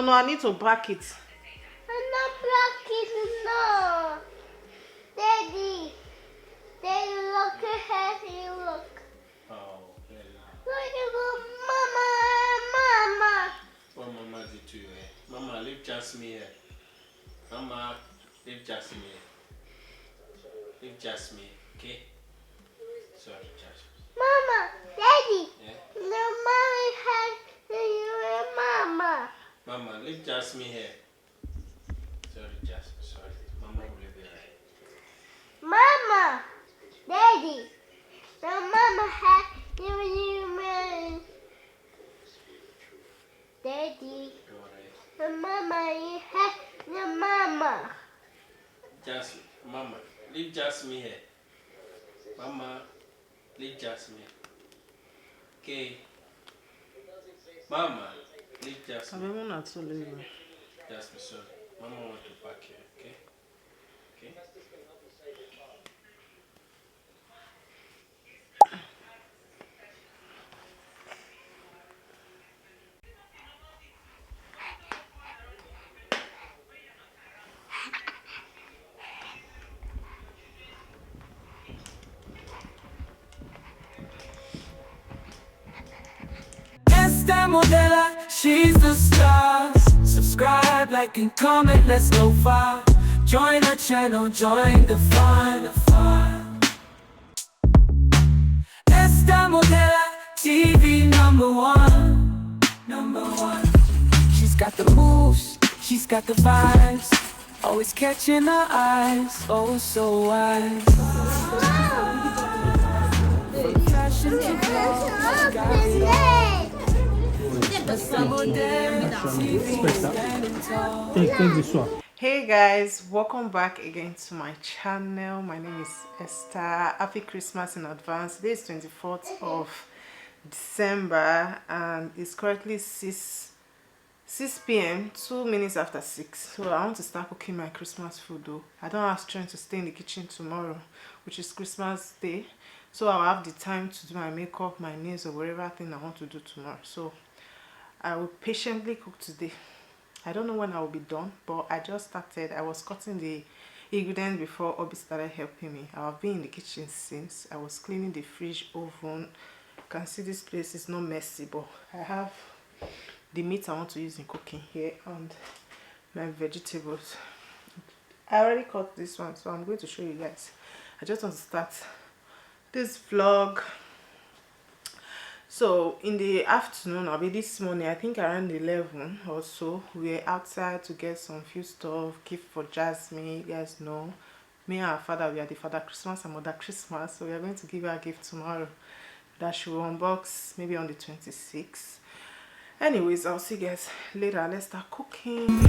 No, I need to pack it. I'm not blocking, no. Daddy, look ahead, you look. Oh, very nice. Look, Mama. What Mama did to you, eh? Mama, leave Jasmine here. Mama, leave Jasmine here. Leave Jasmine, okay? Sorry, Jasmine. Mama, Daddy. Yeah? No, Mommy has you and Mama. Mama, leave Jasmine here. Sorry, Jasmine, sorry. Mama will be right. Mama, Daddy. No, Mama has you and Daddy. Alright. No, Mama, you have no Mama. Jasmine, Mama, leave Jasmine here. Mama, leave Jasmine. Okay. Mama, leave Jasmine. Jasmine, sorry. Mama want to pack here, okay? Okay? Esta Modella, she's the star. Subscribe, like, and comment, let's go far. Join our channel, join the fun, Esta Modella, TV number one. She's got the moves, she's got the vibes, always catching our eyes, oh so wise. From fashion to clothes, she got it all. Hey guys, welcome back again to my channel. My name is Esther. Happy Christmas in advance. Today is 24th of December and it's currently 6 p.m. 2 minutes after 6. So I want to start cooking my Christmas food though. I don't have strength to stay in the kitchen tomorrow, which is Christmas Day. So I'll have the time to do my makeup, my nails, or whatever thing I want to do tomorrow. So I will patiently cook today. I don't know when I will be done, but I just started. I was cutting the ingredients before Hubby started helping me. I've been in the kitchen since. I was cleaning the fridge, oven. You can see this place is not messy, but I have the meat I want to use in cooking here and my vegetables. I already cut this one, so I'm going to show you guys. I just want to start this vlog. So in the afternoon, I'll be this morning, I think around 11 or so, we were outside to get some few stuff, gift for Jasmine. You guys know me and her father, we are the Father Christmas and Mother Christmas, so we are going to give her a gift tomorrow that she will unbox maybe on the 26th. Anyways, I'll see you guys later. Let's start cooking.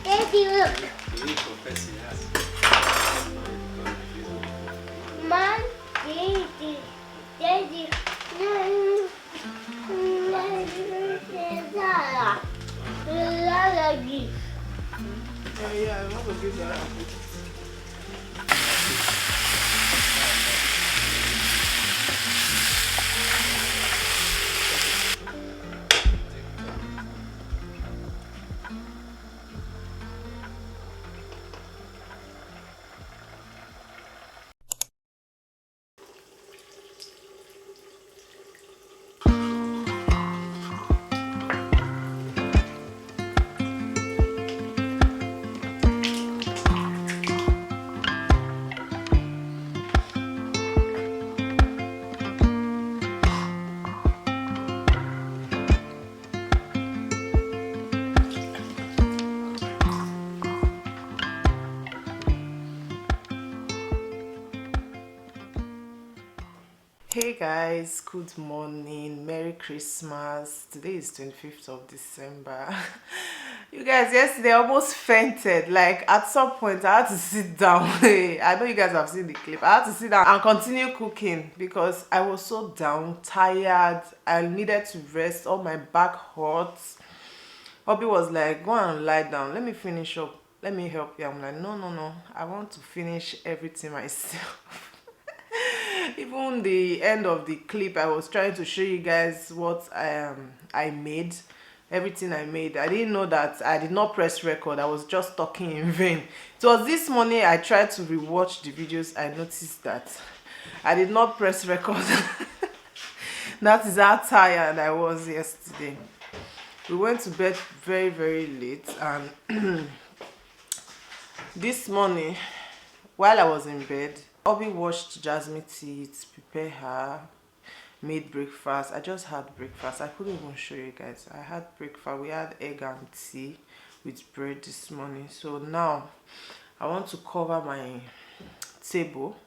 Daddy, look. Mom, Daddy. Yeah, I'm not going to give that. Hey guys, good morning, Merry Christmas. Today is 25th of December. You guys, yesterday I almost fainted. Like at some point I had to sit down. I know you guys have seen the clip. I had to sit down and continue cooking because I was so down, tired. I needed to rest. All my back hurts. Hubby was like, go and lie down, let me finish up, let me help you. I'm like, no, I want to finish everything myself. Even the end of the clip, I was trying to show you guys what I made, everything I made. I didn't know that I did not press record. I was just talking in vain. It was this morning I tried to rewatch the videos. I noticed that I did not press record. That is how tired I was yesterday. We went to bed very, very late, and this morning while I was in bed, Hubby washed Jasmine teeth, prepared her, made breakfast. I just had breakfast. I couldn't even show you guys. I had breakfast. We had egg and tea with bread this morning. So now I want to cover my table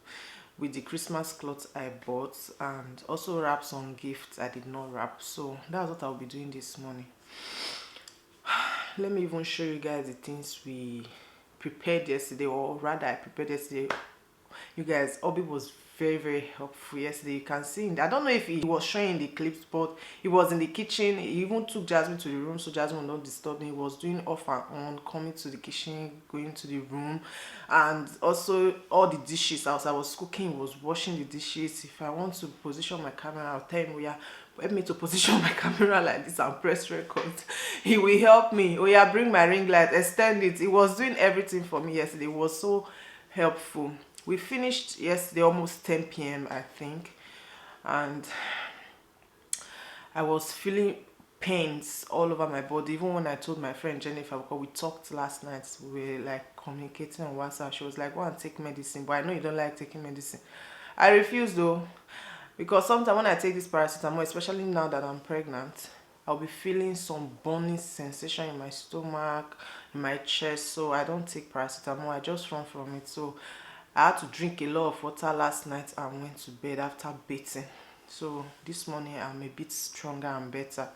with the Christmas clothes I bought, and also wrap some gifts I did not wrap. So that's what I'll be doing this morning. Let me even show you guys the things we prepared yesterday, or rather I prepared yesterday. You guys, Hubby was very, very helpful yesterday. You can see, I don't know if he was showing the clips, but he was in the kitchen. He even took Jasmine to the room so Jasmine would not disturb me. He was doing off and on, coming to the kitchen, going to the room, and also all the dishes. As I was cooking, he was washing the dishes. If I want to position my camera, I'll tell him, oh yeah, help me to position my camera like this and press record. He will help me. Oh yeah, bring my ring light, extend it. He was doing everything for me yesterday. He was so helpful. We finished yesterday almost 10 p.m. I think, and I was feeling pains all over my body. Even when I told my friend Jennifer, because we talked last night, we were like communicating on WhatsApp. She was like, go and take medicine, but I know you don't like taking medicine. I refused though, because sometimes when I take this paracetamol, especially now that I'm pregnant, I'll be feeling some burning sensation in my stomach, in my chest. So I don't take paracetamol. I just run from it. So I had to drink a lot of water last night and went to bed after bathing. So this morning I'm a bit stronger and better.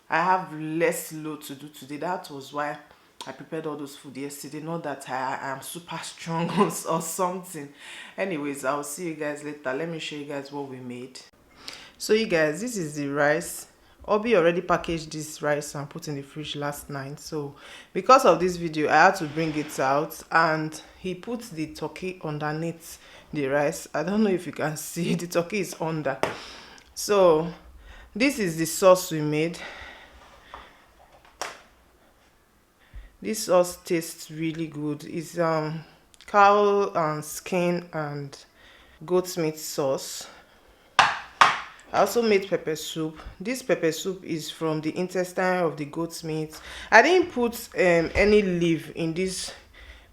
I have less load to do today. That was why I prepared all those food yesterday. Not that I am super strong or something. Anyways, I'll see you guys later. Let me show you guys what we made. So you guys, this is the rice. Hubby already packaged this rice and put in the fridge last night. So because of this video, I had to bring it out, and he put the turkey underneath the rice. I don't know if you can see, the turkey is under. So this is the sauce we made. This sauce tastes really good. It's cow and skin and goat meat sauce. I also made pepper soup. This pepper soup is from the intestine of the goat's meat. I didn't put any leaf in this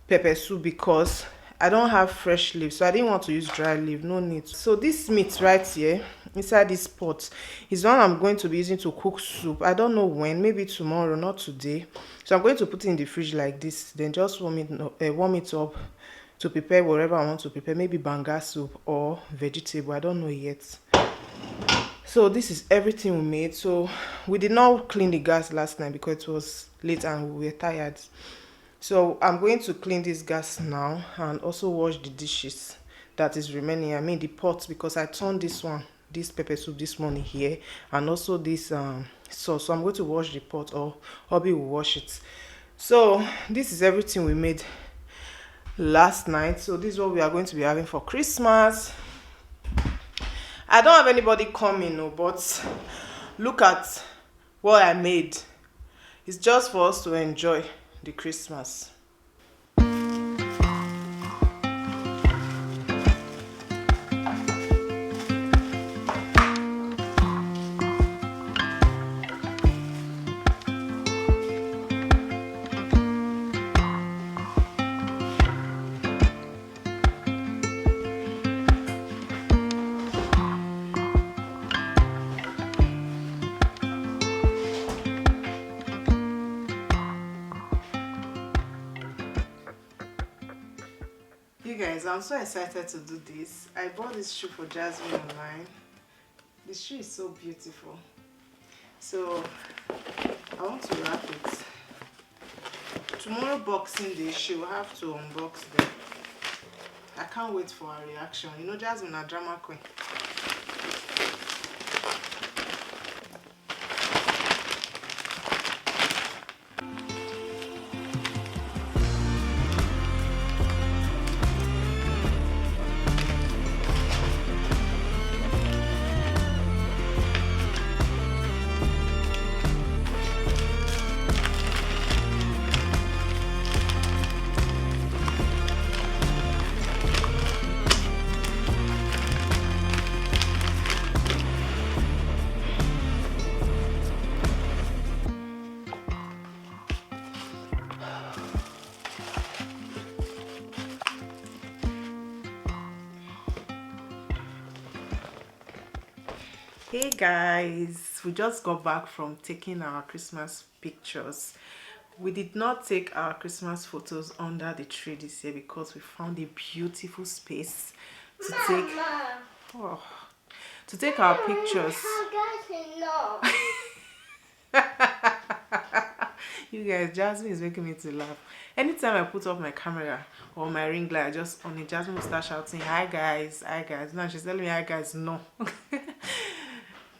pepper soup because I don't have fresh leaf, so I didn't want to use dry leaf. No need. So this meat right here inside this pot is one I'm going to be using to cook soup. I don't know when, maybe tomorrow, not today. So I'm going to put it in the fridge like this, then just warm it up to prepare whatever I want to prepare, maybe banga soup or vegetable. I don't know yet. So this is everything we made. So we did not clean the gas last night because it was late and we were tired. So I'm going to clean this gas now and also wash the dishes that is remaining. I mean the pot, because I turned this pepper soup this morning here, and also this sauce. So I'm going to wash the pot, or Hubby will wash it. So this is everything we made last night. So this is what we are going to be having for Christmas. I don't have anybody coming, no, but look at what I made. It's just for us to enjoy the Christmas. guys, I'm so excited to do this. I bought this shoe for Jasmine online. This shoe is so beautiful. So I want to wrap it. Tomorrow Boxing Day, she will have to unbox them. I can't wait for her reaction. You know, Jasmine, a drama queen. Hey guys, we just got back from taking our Christmas pictures. We did not take our Christmas photos under the tree this year because we found a beautiful space to take our pictures. You guys, Jasmine is making me to laugh. Anytime I put up my camera or my ring light, I just on it, Jasmine will start shouting, hi guys, hi guys. Now she's telling me hi guys, no.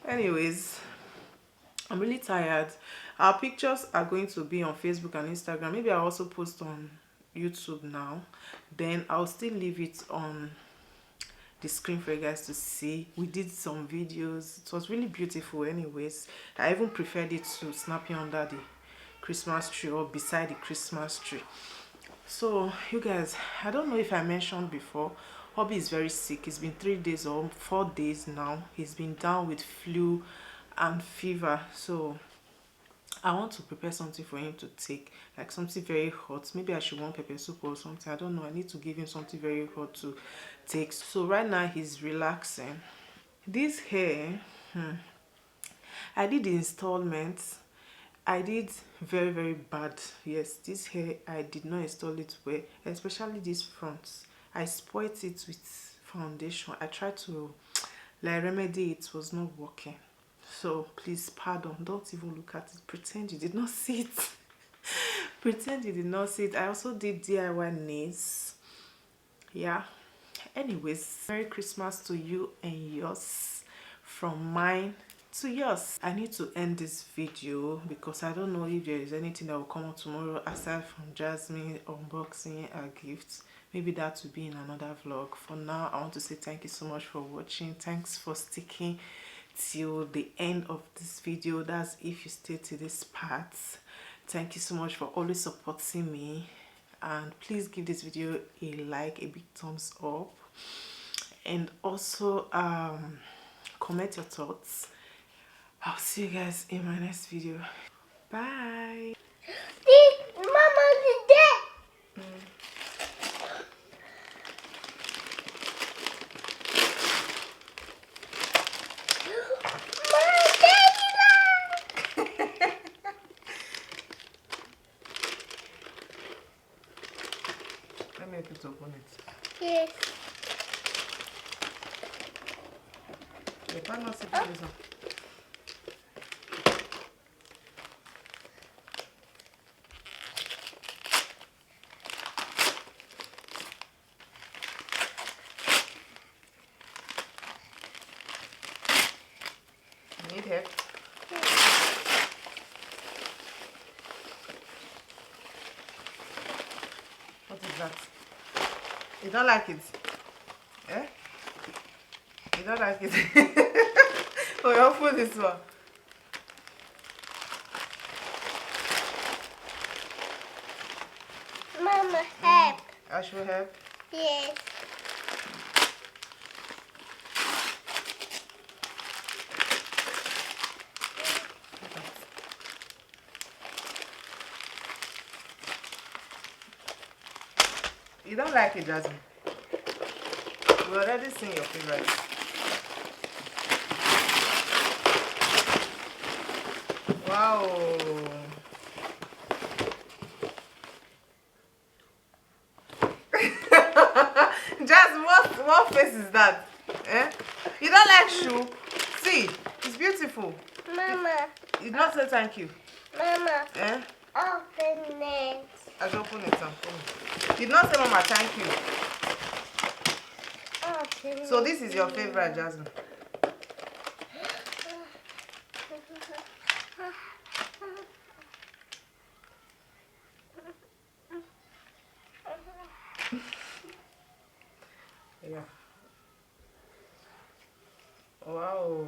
Anyways, I'm really tired. Our pictures are going to be on Facebook and Instagram. Maybe I'll also post on YouTube now. Then I'll still leave it on the screen for you guys to see. We did some videos. It was really beautiful anyways. I even preferred it to snapping under the Christmas tree or beside the Christmas tree. So you guys, I don't know if I mentioned before, Hubby is very sick. It's been 3 days or 4 days now. He's been down with flu and fever. So I want to prepare something for him to take, like something very hot. Maybe I should want pepper soup or something. I don't know. I need to give him something very hot to take. So right now he's relaxing. This hair, I did the installments. I did very, very bad. Yes, this hair, I did not install it well, especially this front. I spoiled it with foundation. I tried to like remedy it. It was not working. So please pardon. Don't even look at it. Pretend you did not see it. Pretend you did not see it. I also did DIY nails. Yeah. Anyways, Merry Christmas to you and yours. From mine to yours. I need to end this video because I don't know if there is anything that will come out tomorrow aside from Jasmine unboxing her gifts. Maybe that will be in another vlog. For now, I want to say thank you so much for watching. Thanks for sticking till the end of this video. That's if you stay to this part. Thank you so much for always supporting me. And please give this video a like, a big thumbs up. And also comment your thoughts. I'll see you guys in my next video. Bye. Mama is dead. Let me help you to open it. Yes. You cannot see this one. Need help? What is that? You don't like it? Eh? You don't like it? Oh, your food is one. Mama, help. I should help. Yes. You don't like it, Jasmine? We already seen your favorite. Wow. that? Eh? You don't like shoe? See, it's beautiful. Mama. You not say thank you. Mama. Eh? Open it. I should open it. You did not say Mama thank you. Open So this is your favorite, Jasmine. Yeah. Wow.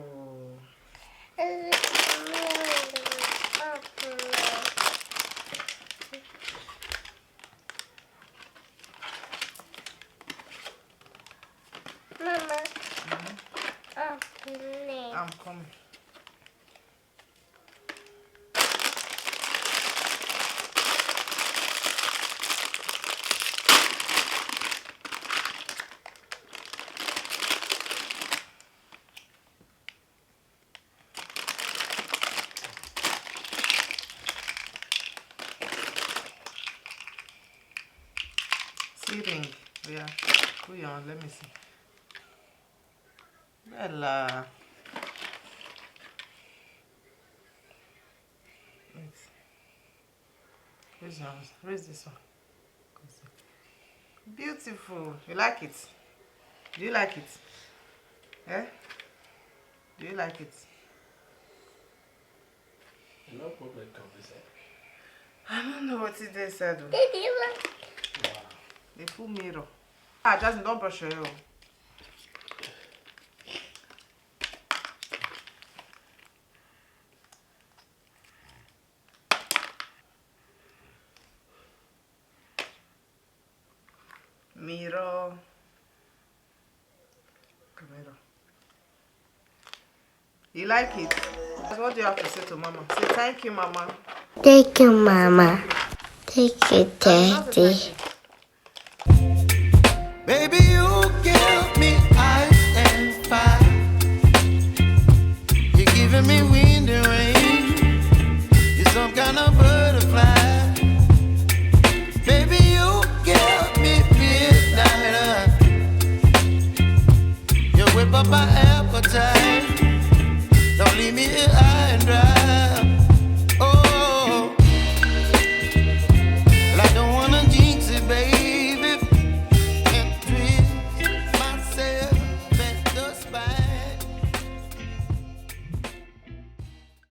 Mama. Open it. I'm coming. See ring. Yeah. Put it on. Let me see. Bella. Where's this one? Beautiful. You like it? Do you like it? Eh? Do you like it? No problem, conversation. I don't know what it is said. Did you like? Wow. The full mirror. Ah, Jasmine, don't brush your hair. Mirror. Mirror. You like it? What do you have to say to Mama? Say thank you, Mama. Thank you, Mama. Thank you, Daddy. Baby, you give me ice and fire. You're giving me wind and rain. You're some kind of butterfly. Baby, you give me midnight. You whip up my appetite. Don't leave me here.